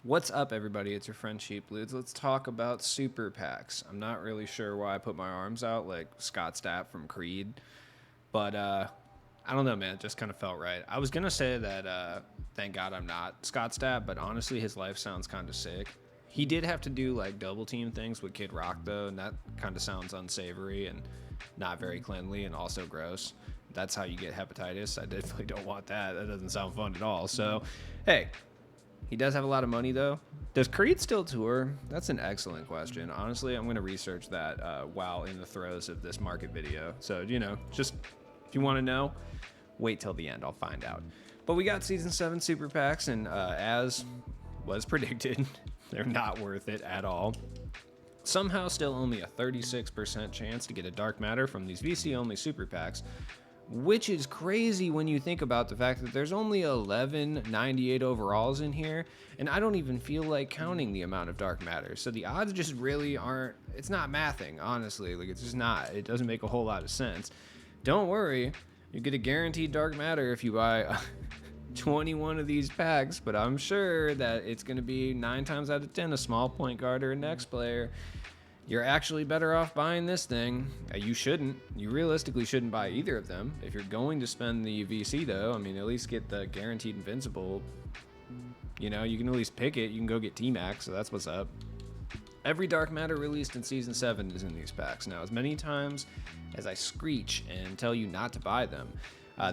What's up, everybody? It's your friend Cheap Ludes. Let's talk about super packs. I'm not really sure why I put my arms out like Scott Stapp from Creed, but I don't know, man. It just kind of felt right. I was gonna say that thank God I'm not Scott Stapp, but honestly, his life sounds kind of sick. He did have to do like double team things with Kid Rock though, and that kind of sounds unsavory and not very cleanly and also gross. That's how you get hepatitis. I definitely don't want that. That doesn't sound fun at all. So, hey, he does have a lot of money, though. Does Creed still tour? That's an excellent question. Honestly, I'm going to research that while in the throes of this market video. So, just if you want to know, wait till the end. I'll find out. But we got Season 7 Super Packs, and as was predicted, they're not worth it at all. Somehow, still only a 36% chance to get a Dark Matter from these VC only Super Packs, which is crazy when you think about the fact that there's only 1198 overalls in here, and I don't even feel like counting the amount of dark matter. So the odds just really aren't, it's not mathing, honestly. Like, it's just not. It doesn't make a whole lot of sense. Don't worry, you get a guaranteed dark matter if you buy 21 of these packs, but I'm sure that it's going to be 9 times out of 10 a small point guard or a next player. You're actually better off buying this thing. You shouldn't. You realistically shouldn't buy either of them. If you're going to spend the VC, though, I mean, at least get the guaranteed invincible. You can at least pick it. You can go get T-Max, so that's what's up. Every Dark Matter released in Season 7 is in these packs. Now, as many times as I screech and tell you not to buy them,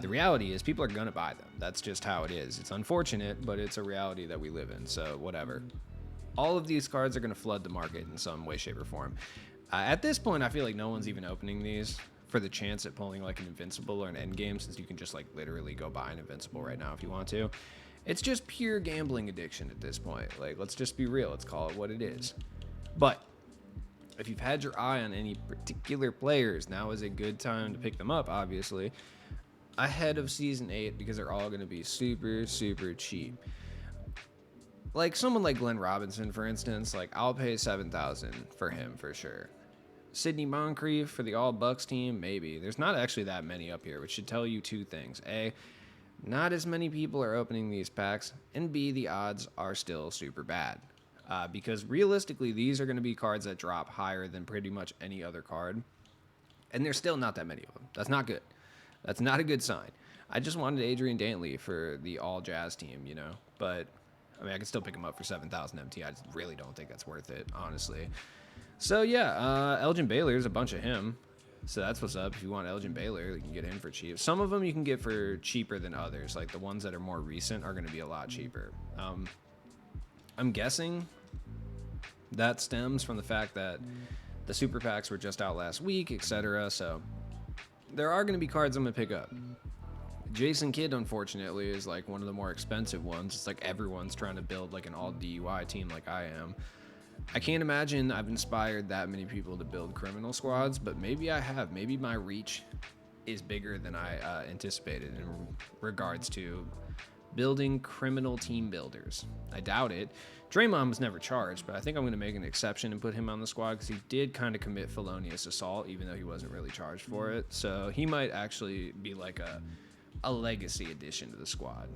the reality is people are going to buy them. That's just how it is. It's unfortunate, but it's a reality that we live in, so whatever. All of these cards are going to flood the market in some way, shape, or form. At this point, I feel like no one's even opening these for the chance at pulling like an Invincible or an Endgame, since you can just like literally go buy an Invincible right now if you want to. It's just pure gambling addiction at this point. Like, let's just be real. Let's call it what it is. But if you've had your eye on any particular players, now is a good time to pick them up, obviously, ahead of Season 8, because they're all going to be super, super cheap. Like someone like Glenn Robinson, for instance, like I'll pay $7,000 for him for sure. Sidney Moncrief for the All Bucks team, maybe. There's not actually that many up here, which should tell you two things. A, not as many people are opening these packs, and B, the odds are still super bad. Because realistically, these are going to be cards that drop higher than pretty much any other card, and there's still not that many of them. That's not good. That's not a good sign. I just wanted Adrian Dantley for the All Jazz team, but I mean, I can still pick him up for 7,000 MT. I really don't think that's worth it, honestly. So, yeah, Elgin Baylor's a bunch of him. So that's what's up. If you want Elgin Baylor, you can get him for cheap. Some of them you can get for cheaper than others. Like, the ones that are more recent are going to be a lot cheaper. I'm guessing that stems from the fact that the super packs were just out last week, etc. So there are going to be cards I'm going to pick up. Jason Kidd, unfortunately, is like one of the more expensive ones. It's like everyone's trying to build like an all DUI team like I am. I can't imagine I've inspired that many people to build criminal squads, but maybe I have. Maybe my reach is bigger than I anticipated in regards to building criminal team builders. I doubt it. Draymond was never charged, but I think I'm going to make an exception and put him on the squad because he did kind of commit felonious assault, even though he wasn't really charged for it. So he might actually be like a legacy addition to the squad.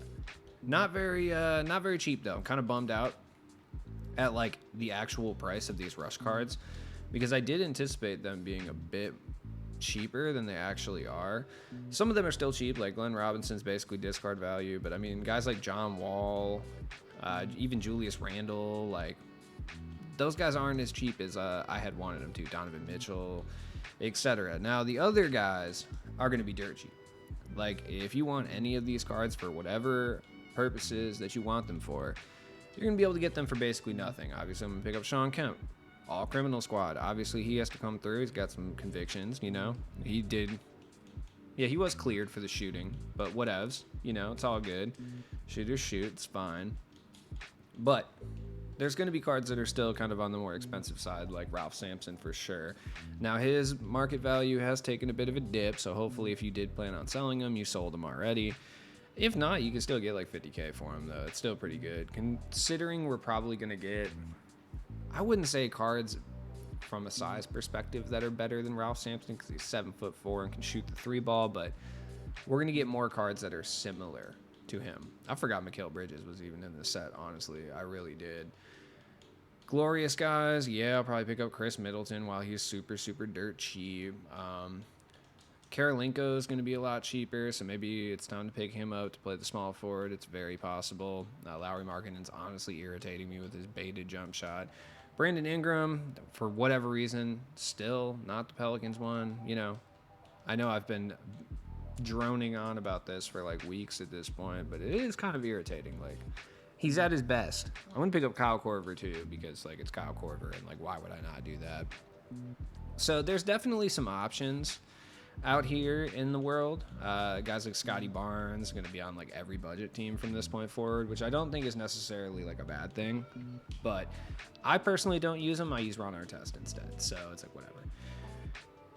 Not very cheap though. I'm kind of bummed out at like the actual price of these rush cards because I did anticipate them being a bit cheaper than they actually are. Some of them are still cheap, like Glenn Robinson's basically discard value, but I mean guys like John Wall, even Julius Randle, like those guys aren't as cheap as I had wanted them to. Donovan Mitchell, etc. Now the other guys are going to be dirt cheap. Like, if you want any of these cards for whatever purposes that you want them for, you're going to be able to get them for basically nothing. Obviously, I'm going to pick up Sean Kemp, all criminal squad. Obviously, he has to come through. He's got some convictions, He did. Yeah, he was cleared for the shooting, but whatevs. It's all good. Shooters shoot. It's fine. But there's going to be cards that are still kind of on the more expensive side, like Ralph Sampson for sure. Now, his market value has taken a bit of a dip, so hopefully if you did plan on selling him, you sold him already. If not, you can still get like $50K for him, though. It's still pretty good. Considering we're probably going to get, I wouldn't say cards from a size perspective that are better than Ralph Sampson because he's 7'4" and can shoot the 3 ball, but we're going to get more cards that are similar to him. I forgot Mikal Bridges was even in the set, honestly. I really did. Glorious guys, yeah, I'll probably pick up Chris Middleton while he's super, super dirt cheap. Karolinko is going to be a lot cheaper, so maybe it's time to pick him up to play the small forward. It's very possible. Lauri Markkanen's honestly irritating me with his baited jump shot. Brandon Ingram, for whatever reason, still not the Pelicans one. You know I've been droning on about this for like weeks at this point, but it is kind of irritating. Like, he's at his best. I want to pick up Kyle Korver too, because like it's Kyle Korver, and like why would I not do that? So there's definitely some options out here in the world. Guys like Scotty Barnes going to be on like every budget team from this point forward, which I don't think is necessarily like a bad thing, but I personally don't use him. I use Ron Artest instead, so it's like whatever.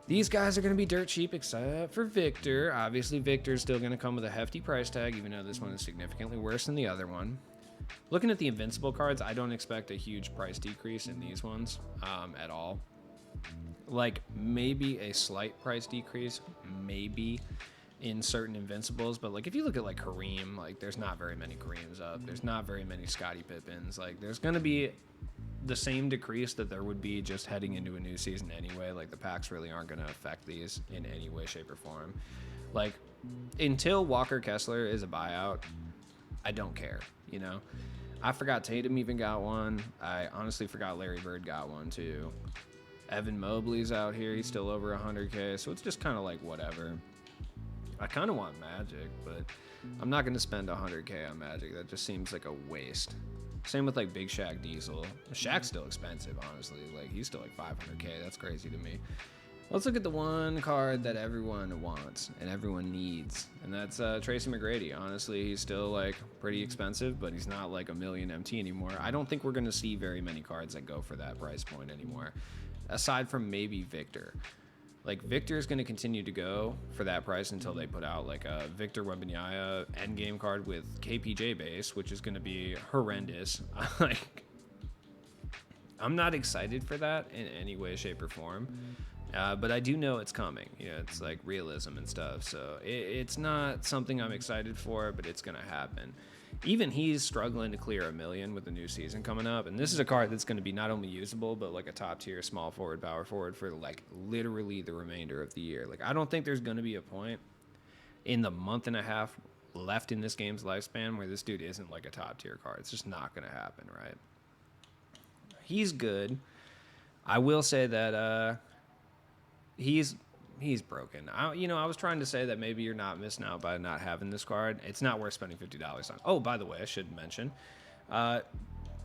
These guys are going to be dirt cheap except for Victor. Obviously Victor's still going to come with a hefty price tag, even though this one is significantly worse than the other one. Looking at the Invincible cards, I don't expect a huge price decrease in these ones at all. Like, maybe a slight price decrease, maybe in certain Invincibles, but like if you look at like Kareem, like there's not very many Kareems up. There's not very many Scottie Pippins. Like, there's going to be the same decrease that there would be just heading into a new season anyway. Like, the packs really aren't going to affect these in any way, shape, or form. Like, until Walker Kessler is a buyout, I don't care, you know? I forgot Tatum even got one. I honestly forgot Larry Bird got one too. Evan Mobley's out here. He's still over 100K, so it's just kind of like whatever. I kind of want Magic, but I'm not going to spend 100K on Magic. That just seems like a waste. Same with like Big Shaq Diesel. Shaq's still expensive, honestly. Like, he's still like 500K. That's crazy to me. Let's look at the one card that everyone wants and everyone needs, and that's Tracy McGrady. Honestly, he's still like pretty expensive, but he's not like a million MT anymore. I don't think we're going to see very many cards that go for that price point anymore, aside from maybe Victor. Like, Victor is going to continue to go for that price until they put out like a Victor Wembanyama endgame card with KPJ base, which is going to be horrendous. Like, I'm not excited for that in any way, shape, or form. But I do know it's coming. You know, it's like realism and stuff. So it's not something I'm excited for, but it's going to happen. Even he's struggling to clear 1 million with the new season coming up. And this is a card that's going to be not only usable, but like a top tier small forward, power forward for like literally the remainder of the year. Like, I don't think there's going to be a point in the month and a half left in this game's lifespan where this dude isn't like a top tier card. It's just not going to happen, right? He's good. I will say that, he's broken. I was trying to say that maybe you're not missing out by not having this card. It's not worth spending $50 on. Oh, by the way, I should mention,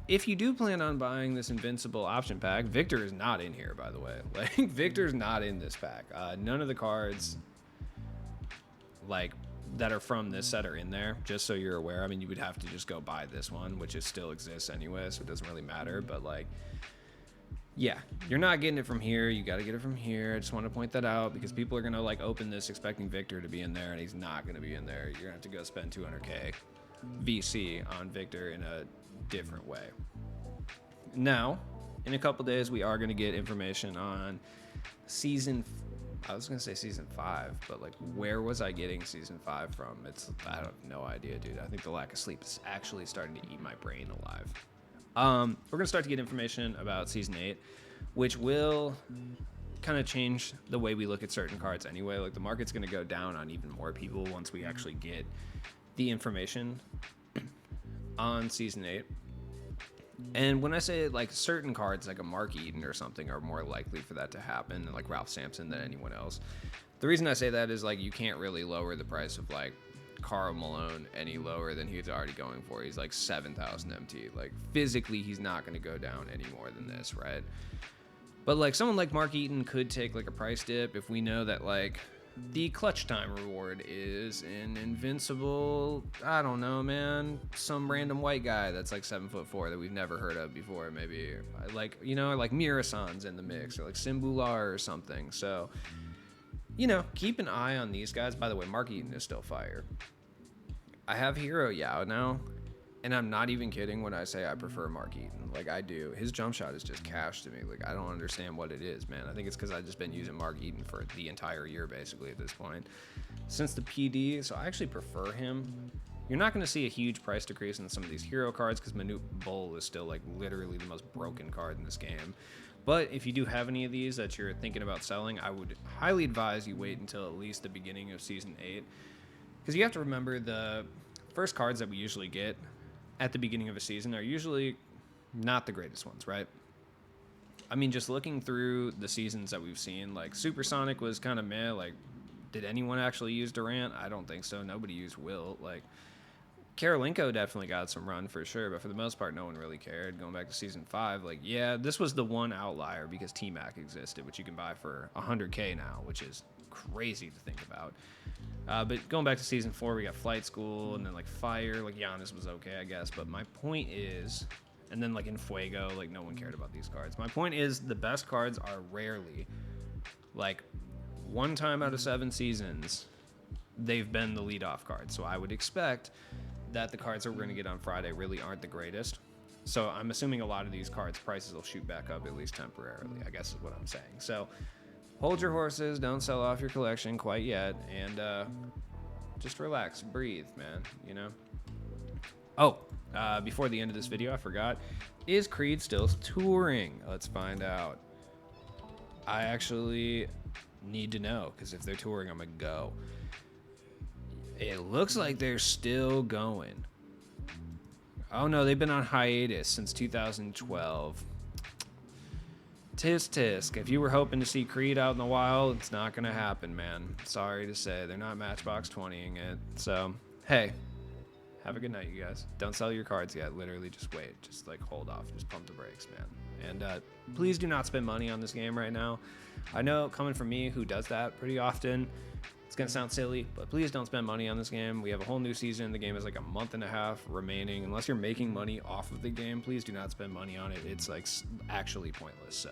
if you do plan on buying this Invincible option pack, Victor is not in here, by the way. Like, Victor's not in this pack. None of the cards like that are from this set are in there, just so you're aware. I mean, you would have to just go buy this one, which it still exists anyway, so it doesn't really matter. But like, yeah, you're not getting it from here. You got to get it from here. I just want to point that out because people are going to like open this expecting Victor to be in there, and he's not going to be in there. You're going to have to go spend 200K VC on Victor in a different way. Now, in a couple days, we are going to get information on I was going to say season 5, but like, where was I getting season 5 from? I have no idea, dude. I think the lack of sleep is actually starting to eat my brain alive. We're going to start to get information about Season 8, which will kind of change the way we look at certain cards anyway. Like, the market's going to go down on even more people once we actually get the information on Season 8. And when I say, like, certain cards, like a Mark Eaton or something, are more likely for that to happen, like Ralph Sampson, than anyone else. The reason I say that is, like, you can't really lower the price of, like, Karl Malone any lower than he's already going for. He's like 7,000 MT. Like, physically, he's not going to go down any more than this, right? But like, someone like Mark Eaton could take like a price dip if we know that like the clutch time reward is an Invincible, I don't know, man, some random white guy that's like 7'4" that we've never heard of before. Maybe like, like Mirasan's in the mix, or like Simbular or something. So, keep an eye on these guys. By the way, Mark Eaton is still fire. I have Hero Yao now, and I'm not even kidding when I say I prefer Mark Eaton. Like, I do. His jump shot is just cash to me. Like, I don't understand what it is, man. I think it's because I've just been using Mark Eaton for the entire year, basically, at this point. Since the PD, so I actually prefer him You're not going to see a huge price decrease in some of these hero cards because Manute Bull is still like literally the most broken card in this game. But if you do have any of these that you're thinking about selling, I would highly advise you wait until at least the beginning of Season 8. Because you have to remember the first cards that we usually get at the beginning of a season are usually not the greatest ones, right? I mean, just looking through the seasons that we've seen, like Supersonic was kind of meh. Like, did anyone actually use Durant? I don't think so. Nobody used Wilt. Like, Karolinko definitely got some run for sure, but for the most part, no one really cared. Going back to Season 5, like, yeah, this was the one outlier because T-Mac existed, which you can buy for 100K now, which is crazy to think about. But going back to Season 4, we got Flight School, and then, like, Fire. Like, Giannis was okay, I guess. But my point is, and then, like, in Fuego, like, no one cared about these cards. My point is the best cards are rarely, like, one time out of 7 seasons, they've been the leadoff card. So I would expect that the cards that we're going to get on Friday really aren't the greatest. So I'm assuming a lot of these cards' prices will shoot back up, at least temporarily, I guess is what I'm saying. So hold your horses, don't sell off your collection quite yet, and just relax, breathe, man, you know? Oh, before the end of this video, I forgot, is Creed still touring? Let's find out. I actually need to know, because if they're touring, I'm going to go. It looks like they're still going. Oh no, they've been on hiatus since 2012. Tisk tisk. If you were hoping to see Creed out in the wild, it's not gonna happen, man. Sorry to say, they're not Matchbox 20ing it. So, hey, have a good night, you guys. Don't sell your cards yet. Literally, just wait. Just like hold off. Just pump the brakes, man. And please do not spend money on this game right now. I know, coming from me, who does that pretty often, it's going to sound silly, but please don't spend money on this game. We have a whole new season. The game is like a month and a half remaining. Unless you're making money off of the game, please do not spend money on it. It's like actually pointless. So